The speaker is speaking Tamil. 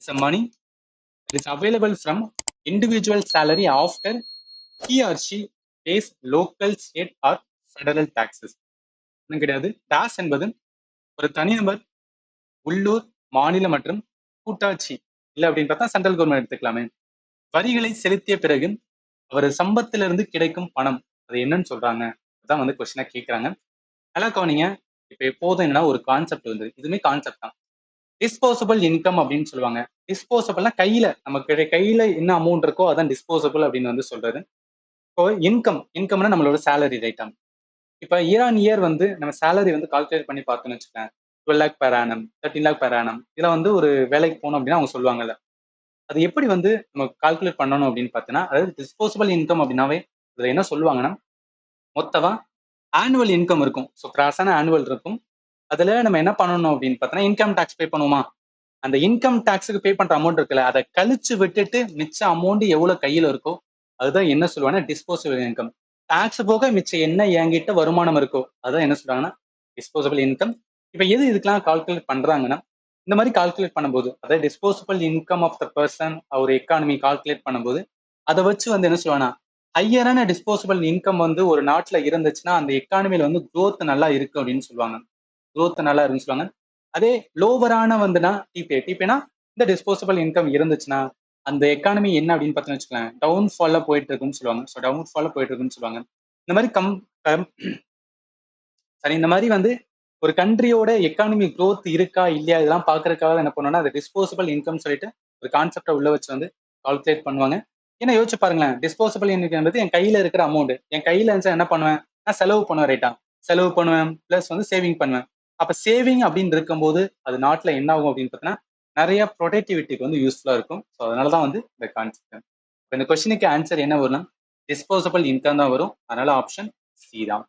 It's a money that is available from individual salary after he or she pays local, state or federal taxes. ஒன்றும் கிடையாது. டாக்ஸ் என்பது ஒரு தனிநபர் உள்ளூர், மாநில மற்றும் கூட்டாட்சி இல்லை அப்படின்னு பார்த்தா சென்ட்ரல் கவர்மெண்ட் எடுத்துக்கலாமே, வரிகளை செலுத்திய பிறகு அவர் சம்பத்திலிருந்து கிடைக்கும் பணம் அது என்னன்னு சொல்றாங்க. அதான் வந்து கொஸ்டினா கேட்கறாங்க. நல்லா கவனிங்க. இப்ப எப்போதும் என்னன்னா ஒரு கான்செப்ட் வந்து இதுவுமே கான்செப்ட் தான். டிஸ்போசபிள் இன்கம் அப்படின்னு சொல்லுவாங்க. டிஸ்போசபிள்னா நமக்கு கையில என்ன அமௌண்ட் இருக்கோ அதான் டிஸ்போசபிள் அப்படின்னு வந்து சொல்றது. இப்போ இன்கம்னா நம்மளோட சேலரி ரைட்டா. இப்ப இயர் ஆன் இயர் வந்து நம்ம சேலரி வந்து கால்குலேட் பண்ணி பார்த்தோம்னு வச்சுக்கேன். 12 lakh per annum, 13 lakh per annum. இதுல வந்து ஒரு வேலைக்கு போகணும் அப்படின்னா அவங்க சொல்லுவாங்கல்ல. அது எப்படி வந்து நம்ம கால்குலேட் பண்ணணும் அப்படின்னு பார்த்தீங்கன்னா, அதாவது டிஸ்போசபிள் இன்கம் அப்படின்னாவே இதுல என்ன சொல்லுவாங்கன்னா, மொத்தமா ஆனுவல் இன்கம் இருக்கும். ஸோ கிராஸான ஆனுவல் இருக்கும். அதுல நம்ம என்ன பண்ணணும் அப்படின்னு பார்த்தோன்னா, இன்கம் டாக்ஸ் பே பண்ணுவோமா? அந்த இன்கம் டாக்ஸுக்கு பே பண்ற அமௌண்ட் இருக்குல்ல, அதை கழிச்சு விட்டுட்டு மிச்ச அமௌண்ட் எவ்வளவு கையில இருக்கோ அதுதான் என்ன சொல்லுவாங்கன்னா டிஸ்போசபிள் இன்கம். டாக்ஸ் போக மிச்சம் என்ன என்கிட்ட வருமானம் இருக்கோ அதான் என்ன சொல்றாங்கன்னா டிஸ்போசபிள் இன்கம். இப்ப எது இதுக்கெல்லாம் கால்குலேட் பண்றாங்கன்னா, இந்த மாதிரி கால்குலேட் பண்ணும்போது, அதாவது disposable income of the person ஒரு எக்கானமி கால்குலேட் பண்ணும்போது, அதை வச்சு வந்து என்ன சொல்லுவாங்கன்னா, ஹையரான டிஸ்போசபிள் இன்கம் வந்து ஒரு நாட்டுல இருந்துச்சுன்னா அந்த எக்கானமில வந்து growth நல்லா இருக்கு அப்படின்னு சொல்லுவாங்க. growth நல்லா இருக்குன்னு சொல்லுவாங்க. அதே லோவரான வந்துன்னா டிபேனா இந்த டிஸ்போசபிள் இன்கம் இருந்துச்சுன்னா அந்த எக்கானமி என்ன அப்படின்னு பார்த்தீங்கன்னு வச்சுக்கலாம், டவுன் ஃபால்ல போயிட்டு இருக்குன்னு சொல்லுவாங்க. ஸோ டவுன் ஃபால்ல போயிட்டு இருக்குன்னு சொல்லுவாங்க. இந்த மாதிரி சரி, இந்த மாதிரி வந்து ஒரு கண்ட்ரியோட எக்கானமி growth இருக்கா இல்லையா இதெல்லாம் பாக்குறதுக்காக என்ன பண்ணுவோம்னா அது டிஸ்போசபிள் இன்கம் சொல்லிட்டு ஒரு கான்செப்டை உள்ள வச்சு வந்து கால்குலேட் பண்ணுவாங்க. ஏன்னா யோசிச்சு பாருங்களேன், டிஸ்போசபிள் இன்கம் என்பது என் கையில இருக்கிற அமௌண்ட். என் கையில இருந்துச்சா என்ன பண்ணுவேன், நான் செலவு பண்ணுவேன் ரைட்டா. செலவு பண்ணுவேன் பிளஸ் வந்து சேவிங் பண்ணுவேன். அப்ப சேவிங் அப்படின்னு இருக்கும்போது அது நாட்டுல என்ன ஆகும் அப்படின்னு பார்த்தீங்கன்னா, நிறைய ப்ரொடக்டிவிட்டிக்கு வந்து யூஸ்ஃபுல்லா இருக்கும். ஸோ அதனாலதான் வந்து இந்த கான்செப்ட். இந்த கொஸ்டினுக்கு ஆன்சர் என்ன வரும்னா டிஸ்போசபிள் இன்கம் தான் வரும். அதனால ஆப்ஷன் சி தான்.